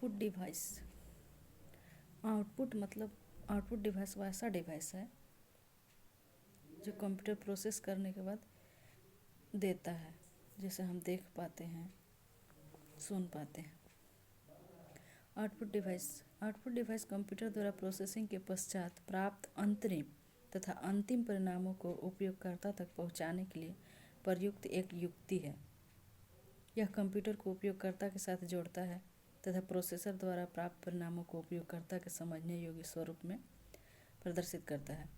Output device. Output device वो ऐसा device है जो कंप्यूटर प्रोसेस करने के बाद देता है, जिसे हम देख पाते हैं, सुन पाते हैं। आउटपुट डिवाइस कंप्यूटर द्वारा प्रोसेसिंग के पश्चात प्राप्त अंतरिम तथा अंतिम परिणामों को उपयोगकर्ता तक पहुंचाने के लिए प्रयुक्त एक युक्ति है। यह कंप्यूटर को उपयोगकर्ता के साथ जोड़ता है तथा प्रोसेसर द्वारा प्राप्त परिणामों को उपयोगकर्ता के समझने योग्य स्वरूप में प्रदर्शित करता है।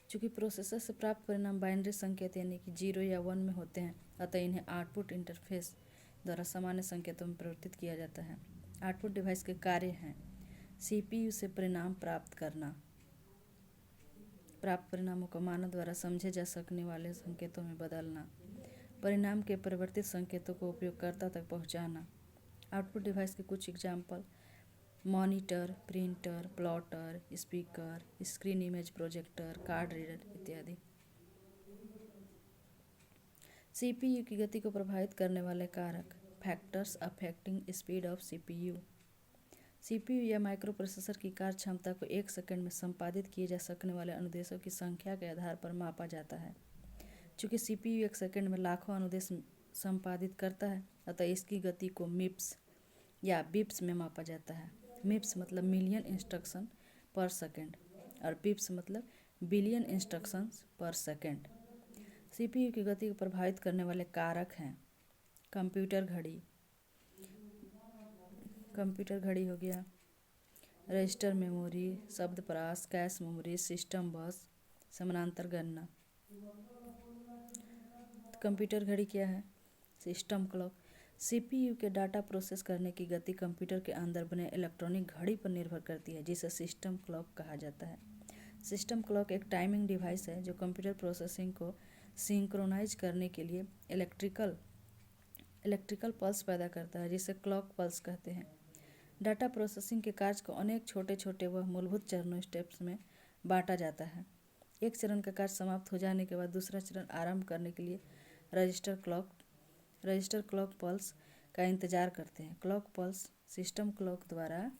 चूँकि प्रोसेसर से प्राप्त परिणाम बाइनरी संकेत यानी कि 0 या 1 में होते हैं, अतः इन्हें आउटपुट इंटरफेस द्वारा सामान्य संकेतों में परिवर्तित किया जाता है। आउटपुट डिवाइस के कार्य हैं: सीपीयू से परिणाम प्राप्त करना, प्राप्त परिणामों को मानव द्वारा समझे जा सकने वाले संकेतों में बदलना, परिणाम के परिवर्तित संकेतों को उपयोगकर्ता तक पहुंचाना। आउटपुट डिवाइस के कुछ example: monitor, printer, plotter, speaker, screen image projector, card reader इत्यादि। सीपीयू की गति को प्रभावित करने वाले कारक: factors affecting speed of CPU. CPU या माइक्रो प्रोसेसर की कार्य क्षमता को 1 सेकंड में संपादित किए जा सकने वाले अनुदेशों की संख्या के आधार पर मापा जाता है। चूँकि सीपीयू 1 सेकंड में लाखों अनुदेश संपादित करता है, अतः इसकी गति को मिप्स या बिप्स में मापा जाता है। मिप्स मतलब मिलियन इंस्ट्रक्शन पर सेकंड और बिप्स मतलब बिलियन इंस्ट्रक्शंस पर सेकंड। सीपीयू की गति को प्रभावित करने वाले कारक हैं: कंप्यूटर घड़ी हो गया, रजिस्टर मेमोरी, शब्दप्रास, कैश मेमोरी, सिस्टम बस, समानांतर गणना। कंप्यूटर घड़ी क्या है? System clock. सीपीयू के डाटा प्रोसेस करने की गति कंप्यूटर के अंदर बने इलेक्ट्रॉनिक घड़ी पर निर्भर करती है, जिसे सिस्टम क्लॉक कहा जाता है। सिस्टम क्लॉक एक टाइमिंग डिवाइस है जो कंप्यूटर प्रोसेसिंग को सिंक्रोनाइज करने के लिए इलेक्ट्रिकल पल्स पैदा करता है, जिसे क्लॉक पल्स कहते हैं। डाटा प्रोसेसिंग के कार्य को अनेक छोटे छोटे व मूलभूत चरणों स्टेप्स में बांटा जाता है। एक चरण का कार्य समाप्त हो जाने के बाद दूसरा चरण आरंभ करने के लिए रजिस्टर क्लॉक पल्स का इंतजार करते हैं। क्लॉक पल्स सिस्टम क्लॉक द्वारा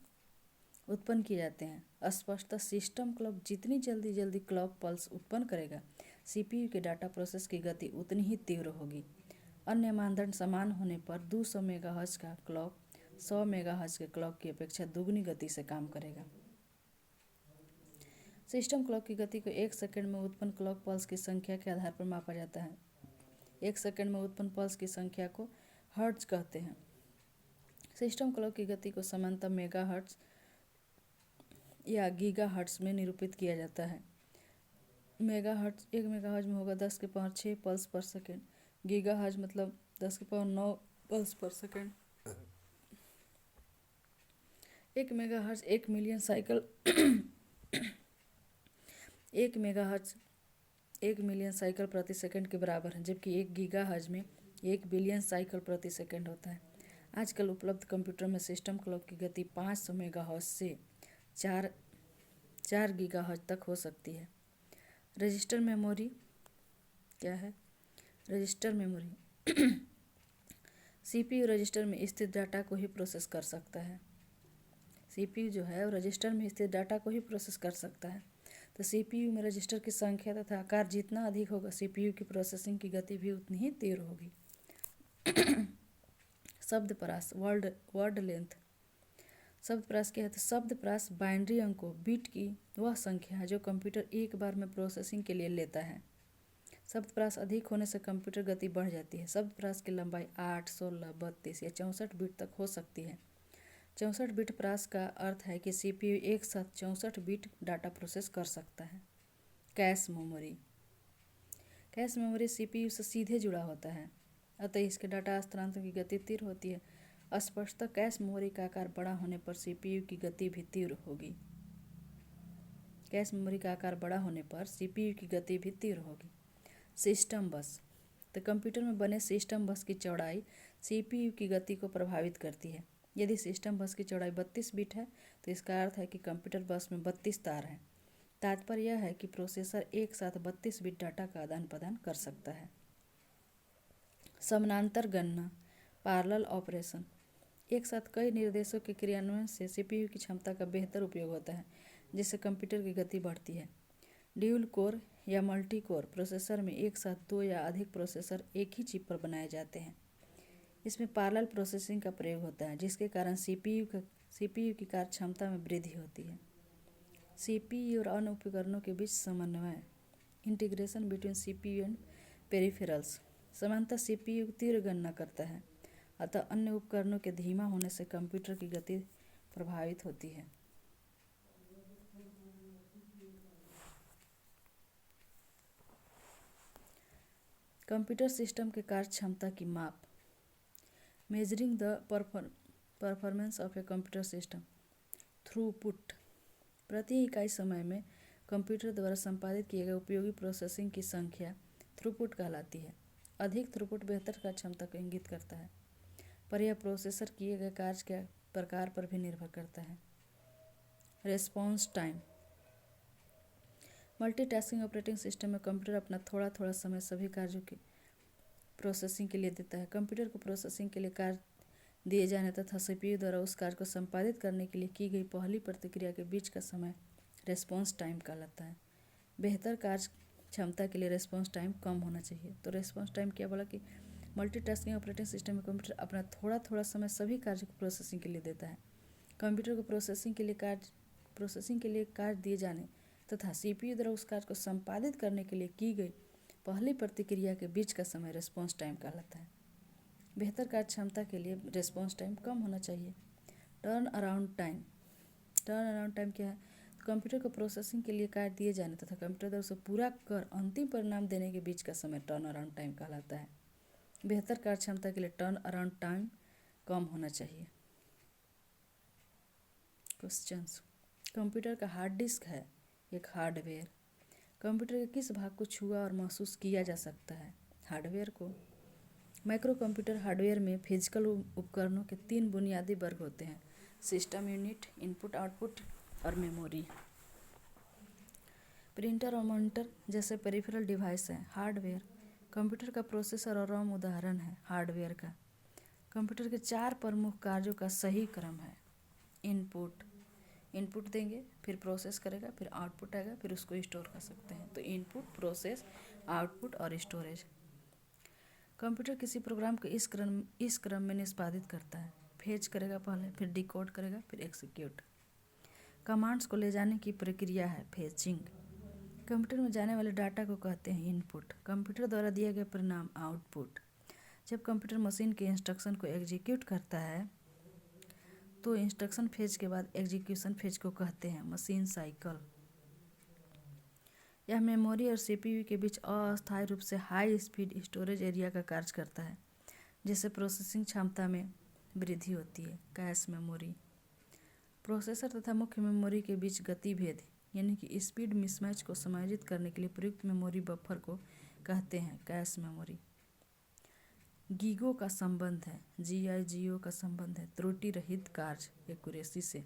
उत्पन्न किए जाते हैं। स्पष्टतः सिस्टम क्लॉक जितनी जल्दी क्लॉक पल्स उत्पन्न करेगा, सीपीयू के डाटा प्रोसेस की गति उतनी ही तीव्र होगी। अन्य मानदंड समान होने पर 200 मेगाहर्ट्ज का क्लॉक 100 मेगाहर्ट्ज के क्लॉक की अपेक्षा दुगनी गति से काम करेगा। सिस्टम क्लॉक की गति को 1 सेकंड में उत्पन्न क्लॉक पल्स की संख्या के आधार पर मापा जाता है। 1 सेकंड में उत्पन्न पल्स की संख्या को हर्ट्ज कहते हैं। सिस्टम क्लॉक की गति को सामान्यतः मेगाहर्ट्ज या गीगाहर्ट्ज में निरूपित किया जाता है। 1 मेगाहर्ट्ज में होगा 10 के पावर 6 पल्स पर सेकंड। गीगाहर्ट्ज मतलब 10 के पावर 9 पल्स पर second. 1 megahertz 1 million cycle 1 megahertz 1 million cycle प्रति सेकंड के बराबर है, जबकि 1 गीगाहर्ट्ज में 1 बिलियन साइकिल प्रति सेकंड होता है। आजकल उपलब्ध कंप्यूटर में सिस्टम क्लॉक की गति 500 मेगाहर्ट्ज से 4 गीगाहर्ट्ज तक हो सकती है। रजिस्टर मेमोरी क्या है? रजिस्टर मेमोरी सीपीयू रजिस्टर में स्थित डाटा को ही प्रोसेस कर सकता है। सीपीयू जो है वो रजिस्टर में स्थित डाटा को ही प्रोसेस कर सकता है। तो सीपीयू में रजिस्टर की संख्या तथा आकार जितना अधिक होगा, सीपीयू की प्रोसेसिंग की गति भी उतनी ही तीव्र होगी। शब्दप्रास वर्ड लेंथ। शब्दप्रास क्या है? तो शब्दप्रास बाइनरी अंकों बिट की वह संख्या है जो कंप्यूटर एक बार में प्रोसेसिंग के लिए लेता है। शब्दप्रास अधिक होने से कंप्यूटर गति बढ़ जाती है। शब्दप्रास की लंबाई 8, 16, 32 या 64 बिट तक हो सकती है। 64 बिट प्रास का अर्थ है कि सीपीयू एक साथ 64 बिट डाटा प्रोसेस कर सकता है। कैश मेमोरी सीपीयू से सीधे जुड़ा होता है, अतः इसके डाटा हस्तांतरण की गति तीव्र होती है। स्पष्टतः कैश मेमोरी का आकार बड़ा होने पर सीपीयू की गति भी तीव्र होगी। कैश मेमोरी का आकार बड़ा होने पर सीपीयू की गति भी तीव्र होगी। सिस्टम बस। तो कंप्यूटर में बने सिस्टम बस की चौड़ाई सीपीयू की गति को प्रभावित करती है। यदि सिस्टम बस की चौड़ाई 32 बिट है तो इसका अर्थ है कि कंप्यूटर बस में 32 तार हैं। तात्पर्य यह है कि प्रोसेसर एक साथ 32 बिट डाटा का आदान प्रदान कर सकता है। समानांतर गणना पैरेलल ऑपरेशन। एक साथ कई निर्देशों के क्रियान्वयन से सीपीयू की क्षमता का बेहतर उपयोग होता है, जिससे कंप्यूटर की गति बढ़ती है। ड्यूल कोर या मल्टी कोर प्रोसेसर में एक साथ 2 या अधिक प्रोसेसर एक ही चिप पर बनाए जाते हैं। इसमें पैरेलल प्रोसेसिंग का प्रयोग होता है, जिसके कारण सीपीयू की कार्य क्षमता में वृद्धि होती है। सीपीयू और अन्य उपकरणों के बीच समन्वय, integration between CPU and peripherals. सामान्यतः सीपीयू तीव्र गणना करता है, अतः अन्य उपकरणों के धीमा होने से कंप्यूटर की गति प्रभावित होती है। कंप्यूटर सिस्टम के कार्य क्षमता की माप, measuring the performance of a computer system. Throughput, प्रति इकाई समय में कंप्यूटर द्वारा संपादित किए गए उपयोगी प्रोसेसिंग की संख्या थ्रूपुट कहलाती है। अधिक थ्रूपुट बेहतर कार्य क्षमता को इंगित करता है, पर यह प्रोसेसर किए गए कार्य के प्रकार पर भी निर्भर करता है। Response time, multitasking operating system में कंप्यूटर अपना थोड़ा थोड़ा समय सभी कार्यों की प्रोसेसिंग के लिए देता है। कंप्यूटर को प्रोसेसिंग के लिए कार्य दिए जाने तथा सीपीयू द्वारा उस कार्य को संपादित करने के लिए की गई पहली प्रतिक्रिया के बीच का समय रेस्पॉन्स टाइम कहलाता है। बेहतर कार्य क्षमता के लिए रेस्पॉन्स टाइम कम होना चाहिए। तो रेस्पॉन्स टाइम क्या बोला कि मल्टीटास्किंग ऑपरेटिंग सिस्टम में कंप्यूटर अपना थोड़ा थोड़ा समय सभी कार्यों को प्रोसेसिंग के लिए देता है। कंप्यूटर को प्रोसेसिंग के लिए कार्य दिए जाने तथा सीपीयू द्वारा उस कार्य को संपादित करने के लिए की गई पहली प्रतिक्रिया के बीच का समय रेस्पॉन्स टाइम कहलाता है। बेहतर कार्य क्षमता के लिए रेस्पॉन्स टाइम कम होना चाहिए। टर्न अराउंड टाइम क्या है? कंप्यूटर को प्रोसेसिंग के लिए कार्य दिए जाने तथा कंप्यूटर द्वारा उसे पूरा कर अंतिम परिणाम देने के बीच का समय टर्न अराउंड टाइम कहलाता है। बेहतर कार्य क्षमता के लिए टर्न अराउंड टाइम कम होना चाहिए। क्वेश्चंस, कंप्यूटर का हार्ड डिस्क है एक हार्डवेयर। कंप्यूटर के किस भाग को छुआ और महसूस किया जा सकता है? हार्डवेयर को। माइक्रो कंप्यूटर हार्डवेयर में फिजिकल उपकरणों के 3 बुनियादी वर्ग होते हैं: सिस्टम यूनिट, इनपुट आउटपुट और मेमोरी। प्रिंटर और मॉनिटर जैसे पेरिफेरल डिवाइस हैं। हार्डवेयर, कंप्यूटर का प्रोसेसर और रॉम उदाहरण है हार्डवेयर का। कंप्यूटर के 4 प्रमुख कार्यों का सही क्रम है। इनपुट देंगे, फिर प्रोसेस करेगा, फिर आउटपुट आएगा, फिर उसको स्टोर कर सकते हैं। तो इनपुट, प्रोसेस, आउटपुट और स्टोरेज। कंप्यूटर किसी प्रोग्राम को इस क्रम में निष्पादित करता है। फेच करेगा पहले, फिर डिकोड करेगा, फिर एग्जीक्यूट। कमांड्स को ले जाने की प्रक्रिया है फेचिंग। कंप्यूटर में जाने वाले डाटा को कहते हैं इनपुट। कंप्यूटर द्वारा दिया गया परिणाम आउटपुट। जब कंप्यूटर मशीन के इंस्ट्रक्शन को एग्जीक्यूट करता है तो इंस्ट्रक्शन फेज के बाद एग्जीक्यूशन फेज को कहते हैं मशीन साइकिल। यह मेमोरी और सीपीयू के बीच अस्थायी रूप से हाई स्पीड स्टोरेज एरिया का कार्य करता है, जिससे प्रोसेसिंग क्षमता में वृद्धि होती है। कैश मेमोरी, प्रोसेसर तथा मुख्य मेमोरी के बीच गति भेद यानी कि स्पीड मिसमैच को समायोजित करने के लिए प्रयुक्त मेमोरी बफर को कहते हैं कैश मेमोरी। गीगो का संबंध है, GIGO का संबंध है त्रुटि रहित कार्य एक्यूरेसी से।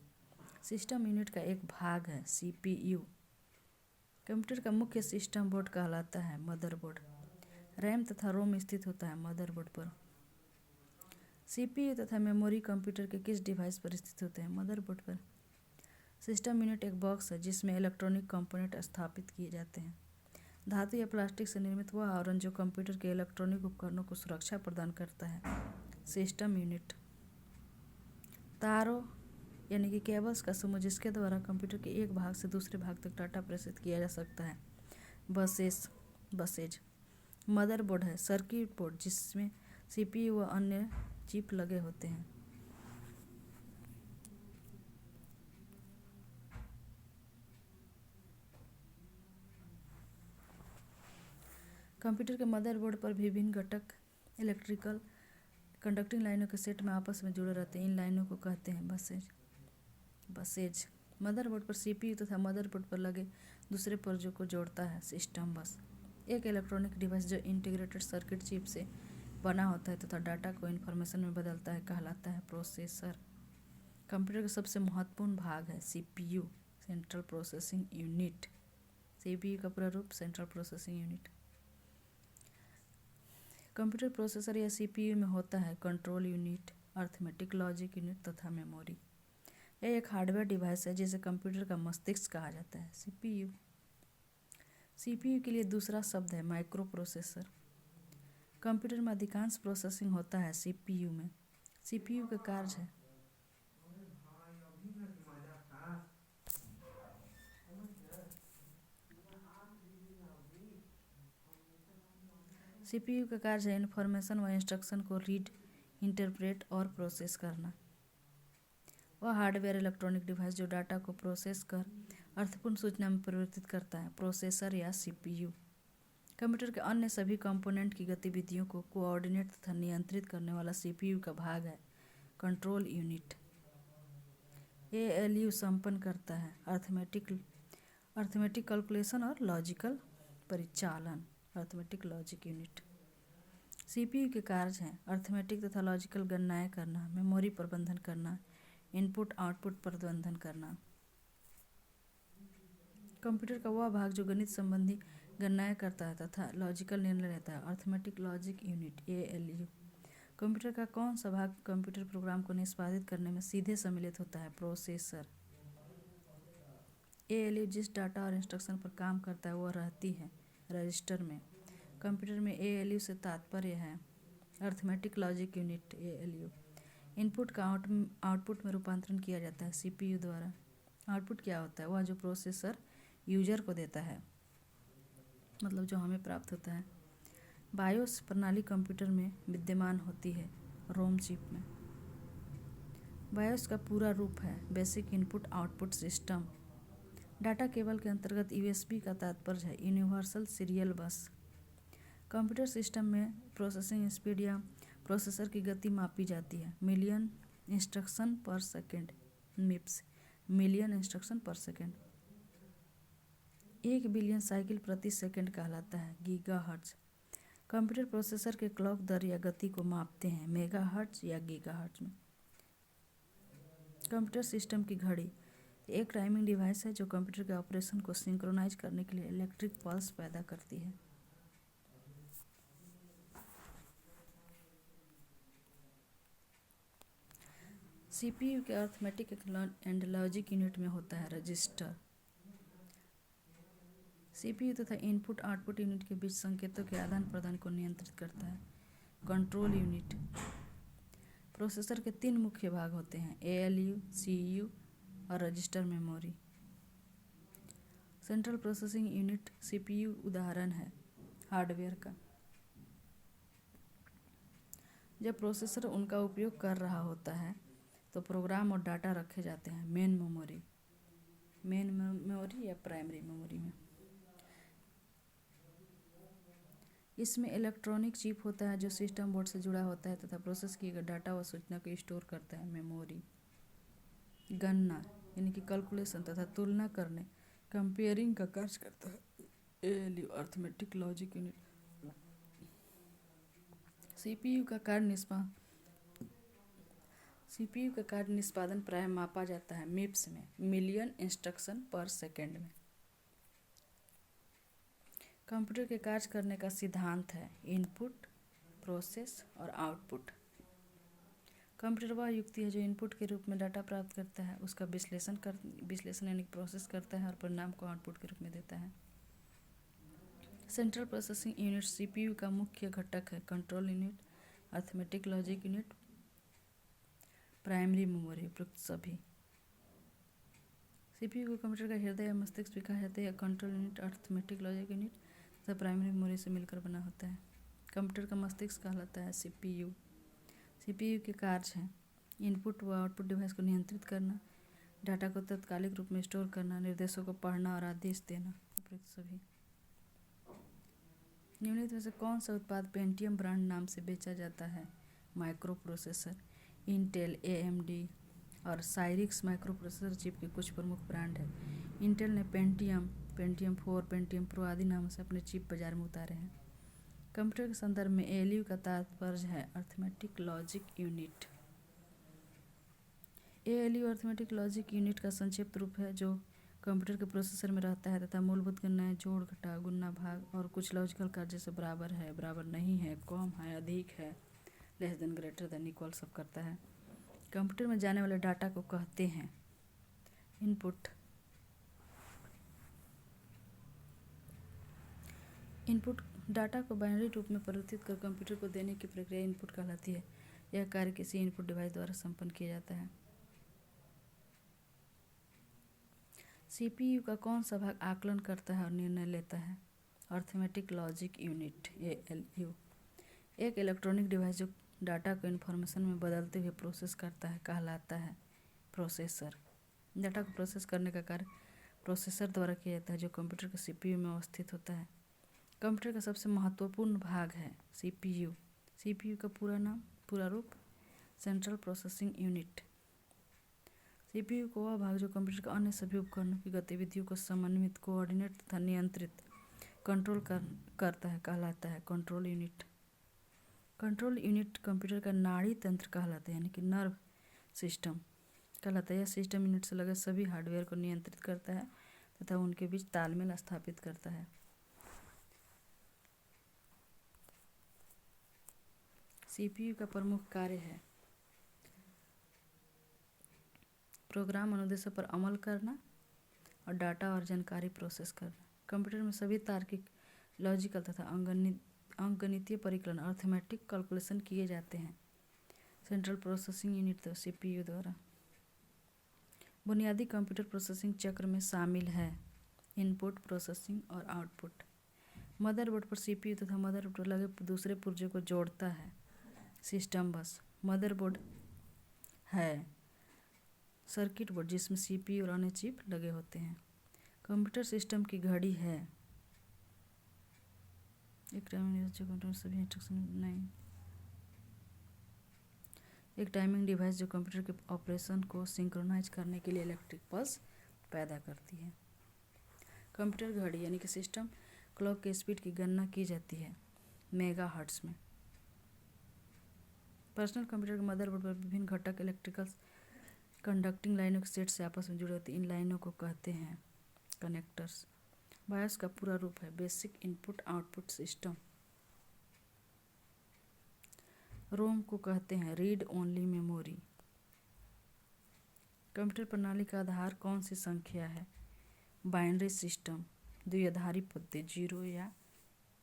सिस्टम यूनिट का एक भाग है CPU। कंप्यूटर का मुख्य सिस्टम बोर्ड कहलाता है मदरबोर्ड। रैम तथा रोम स्थित होता है मदरबोर्ड पर। CPU तथा मेमोरी कंप्यूटर के किस डिवाइस पर स्थित होते हैं? मदरबोर्ड पर। सिस्टम यूनिट एक बॉक्स है जिसमें इलेक्ट्रॉनिक कंपोनेंट स्थापित किए जाते हैं। धातु या प्लास्टिक से निर्मित वह आवरण जो कंप्यूटर के इलेक्ट्रॉनिक उपकरणों को सुरक्षा प्रदान करता है। System unit. तारों यानी कि केबल्स का समूह जिसके द्वारा कंप्यूटर के एक भाग से दूसरे भाग तक डाटा प्रेषित किया जा सकता है। बसेज। मदरबोर्ड है सर्किट बोर्ड जिसमें CPU व अन्य चिप लगे होते हैं। कंप्यूटर के मदरबोर्ड पर विभिन्न घटक इलेक्ट्रिकल कंडक्टिंग लाइनों के सेट में आपस में जुड़े रहते हैं। इन लाइनों को कहते हैं बसेज। मदरबोर्ड पर CPU तथा मदरबोर्ड पर लगे दूसरे पुर्जों को जोड़ता है सिस्टम बस। एक इलेक्ट्रॉनिक डिवाइस जो इंटीग्रेटेड सर्किट चिप से बना होता है तथा डाटा को इन्फॉर्मेशन में बदलता है कहलाता है प्रोसेसर। कंप्यूटर का सबसे महत्वपूर्ण भाग है CPU, central processing unit. CPU का पूरा रूप central processing unit. Computer processor या CPU में होता है control unit arithmetic logic unit तथा मेमोरी। यह एक हार्डवेयर डिवाइस है जिसे कंप्यूटर का मस्तिष्क कहा जाता है, सीपीयू। सीपीयू के लिए दूसरा शब्द है माइक्रो प्रोसेसर। कंप्यूटर में अधिकांश प्रोसेसिंग होता है सीपीयू में। सीपीयू का कार्य है सीपीयू का कार्य है इन्फॉर्मेशन व इंस्ट्रक्शन को रीड, इंटरप्रेट और प्रोसेस करना। वह हार्डवेयर इलेक्ट्रॉनिक डिवाइस जो डाटा को प्रोसेस कर अर्थपूर्ण सूचना में परिवर्तित करता है, प्रोसेसर या सीपीयू। कंप्यूटर के अन्य सभी कंपोनेंट की गतिविधियों को कोऑर्डिनेट तथा नियंत्रित करने वाला सीपीयू का भाग है कंट्रोल यूनिट। एएलयू संपन्न करता है अर्थमेटिक कैलकुलेशन और लॉजिकल परिचालन, अर्थमेटिक लॉजिक यूनिट। सीपीयू के कार्य हैं अर्थमेटिक तथा लॉजिकल गणनाएं करना, मेमोरी प्रबंधन करना, इनपुट आउटपुट प्रबंधन करना। कंप्यूटर का वह भाग जो गणित संबंधी गणनाएं करता है तथा लॉजिकल निर्णय लेता है, arithmetic logic unit ALU. Computer का कौन सा भाग कंप्यूटर प्रोग्राम को निष्पादित करने में सीधे सम्मिलित होता है, प्रोसेसर। एएलयू जिस डाटा और इंस्ट्रक्शन पर काम करता है वह रहती है रजिस्टर में। कंप्यूटर में एएलयू से तात्पर्य है arithmetic logic unit ALU. Input का आउटपुट में रूपांतरण किया जाता है सीपीयू द्वारा। आउटपुट क्या होता है, वह जो प्रोसेसर यूजर को देता है, मतलब जो हमें प्राप्त होता है। बायोस प्रणाली कंप्यूटर में विद्यमान होती है रोम चिप में। बायोस का पूरा रूप है basic input output system. Data cable के अंतर्गत यूएसबी का तात्पर्य है यूनिवर्सल सीरियल बस। कंप्यूटर सिस्टम में प्रोसेसिंग स्पीड या प्रोसेसर की गति मापी जाती है मिलियन इंस्ट्रक्शन पर सेकेंड, मिप्स, मिलियन इंस्ट्रक्शन पर सेकेंड। 1 बिलियन साइकिल प्रति सेकंड कहलाता है गीगाहर्ट्ज। कंप्यूटर प्रोसेसर के क्लॉक दर या गति को मापते हैं मेगाहर्ट्ज या गीगाहर्ट्ज में। कंप्यूटर सिस्टम की घड़ी एक टाइमिंग डिवाइस है जो कंप्यूटर के ऑपरेशन को सिंक्रोनाइज करने के लिए इलेक्ट्रिक पल्स पैदा करती है। सीपीयू के अर्थमेटिक एंड लॉजिक यूनिट में होता है रजिस्टर। सीपीयू तथा इनपुट आउटपुट यूनिट के बीच संकेतों के आदान प्रदान को नियंत्रित करता है कंट्रोल यूनिट। प्रोसेसर के 3 मुख्य भाग होते हैं एएलयू, सीयू और register memory. Central processing unit CPU उदाहरण है हार्डवेयर का। जब प्रोसेसर उनका उपयोग कर रहा होता है तो प्रोग्राम और डाटा रखे जाते हैं मेन मेमोरी या प्राइमरी मेमोरी में। इसमें इलेक्ट्रॉनिक चिप होता है जो सिस्टम बोर्ड से जुड़ा होता है तथा प्रोसेस किए गए डाटा व सूचना को स्टोर करता है मेमोरी। गणना यानी कि कैलकुलेशन तथा तुलना करने, कंपेयरिंग का कार्य करता है ALU, arithmetic logic unit. CPU का कार्य निष्पादन प्रायः मापा जाता है मिप्स में, मिलियन इंस्ट्रक्शन पर सेकेंड में। कंप्यूटर के कार्य करने का सिद्धांत है इनपुट, प्रोसेस और आउटपुट। कंप्यूटर वह युक्ति है जो इनपुट के रूप में डाटा प्राप्त करता है, उसका विश्लेषण यानी प्रोसेस करता है और परिणाम को आउटपुट के रूप में देता है। सेंट्रल प्रोसेसिंग यूनिट सीपीयू का मुख्य घटक है control unit, arithmetic logic unit, primary memory, उपरोक्त सभी। सीपीयू को कंप्यूटर का हृदय या मस्तिष्क भी कहा जाता है। Control unit arithmetic logic unit तथा प्राइमरी मेमोरी से मिलकर बना होता है। कंप्यूटर का मस्तिष्क कहलाता है सीपीयू। सीपीयू के कार्य हैं इनपुट व आउटपुट डिवाइस को नियंत्रित करना, डाटा को तात्कालिक रूप में स्टोर करना, निर्देशों को पढ़ना और आदेश देना, उपरोक्त सभी। निम्नलिखित में से कौन सा उत्पाद पेंटियम ब्रांड नाम से बेचा जाता है? Micro processor. इंटेल, एएमडी और साइरिक्स माइक्रो प्रोसेसर चिप के कुछ प्रमुख ब्रांड हैं। इंटेल ने पेंटियम 4, पेंटियम प्रो आदि नामों से अपने चिप बाजार में उतारे हैं। कंप्यूटर के संदर्भ में एएलयू का तात्पर्य है arithmetic logic unit. ALU arithmetic logic unit का संक्षिप्त रूप है जो कंप्यूटर के प्रोसेसर में रहता है तथा मूलभूत गणनाएं जोड़, घटा, गुणा, भाग और कुछ लॉजिकल कार्य जैसे बराबर है, बराबर नहीं है, कम है, अधिक है, less than, greater than, equal सब करता है। कंप्यूटर में जाने वाले डाटा को कहते हैं इनपुट। इनपुट डाटा को बाइनरी रूप में परिवर्तित कर कंप्यूटर को देने की प्रक्रिया इनपुट कहलाती है। यह कार्य किसी इनपुट डिवाइस द्वारा संपन्न किया जाता है। सीपीयू का कौन सा भाग आकलन करता है और निर्णय लेता है? Arithmetic logic unit, ALU। एक इलेक्ट्रॉनिक डिवाइस जो डाटा को इन्फॉर्मेशन में बदलते हुए प्रोसेस करता है कहलाता है प्रोसेसर। डाटा को प्रोसेस करने का कार्य प्रोसेसर द्वारा किया जाता है जो कंप्यूटर के सीपीयू में अवस्थित होता है। कंप्यूटर का सबसे महत्वपूर्ण भाग है सीपीयू। सीपीयू का पूरा रूप सेंट्रल प्रोसेसिंग यूनिट। सीपीयू को वह भाग जो कंप्यूटर के अन्य सभी उपकरणों की गतिविधियों को समन्वित, कोऑर्डिनेट तथा नियंत्रित कंट्रोल करता है कहलाता है control unit. Control unit computer का नाड़ी तंत्र कहलाता है, यानी कि नर्व सिस्टम कहलाता है। यह सिस्टम यूनिट से लगे सभी हार्डवेयर को नियंत्रित करता है तथा उनके बीच तालमेल स्थापित करता है। सीपीयू का प्रमुख कार्य है प्रोग्राम अनुदेशों पर अमल करना और डाटा और जानकारी प्रोसेस करना। कंप्यूटर में सभी तार्किक, लॉजिकल तथा अंकगणितीय परिकलन, अर्थमेटिक कैलकुलेशन किए जाते हैं सेंट्रल प्रोसेसिंग यूनिट सीपीयू द्वारा। बुनियादी कंप्यूटर प्रोसेसिंग चक्र में शामिल है इनपुट, प्रोसेसिंग और आउटपुट। मदरबोर्ड पर सीपीयू तथा मदरबोर्ड पर लगे दूसरे पुर्जे को जोड़ता है सिस्टम बस। मदरबोर्ड है सर्किट बोर्ड जिसमें सीपीयू और अन्य चिप लगे होते हैं। कंप्यूटर सिस्टम की घड़ी है एक टाइमिंग डिवाइस जो कंप्यूटर के ऑपरेशन को सिंक्रोनाइज करने के लिए इलेक्ट्रिक पल्स पैदा करती है। कंप्यूटर घड़ी यानी कि सिस्टम क्लॉक के स्पीड की गणना की जाती है मेगाहर्ट्ज में। पर्सनल कंप्यूटर के मदरबोर्ड पर विभिन्न घटक इलेक्ट्रिकल कंडक्टिंग लाइनों के सेट से आपस में जुड़े होते हैं। इन लाइनों को कहते हैं कनेक्टर्स। बायोस का पूरा रूप है बेसिक इनपुट आउटपुट सिस्टम। रोम को कहते हैं रीड ओनली मेमोरी। कंप्यूटर प्रणाली का आधार कौन सी संख्या है? बाइनरी सिस्टम, द्विआधारी पते 0 या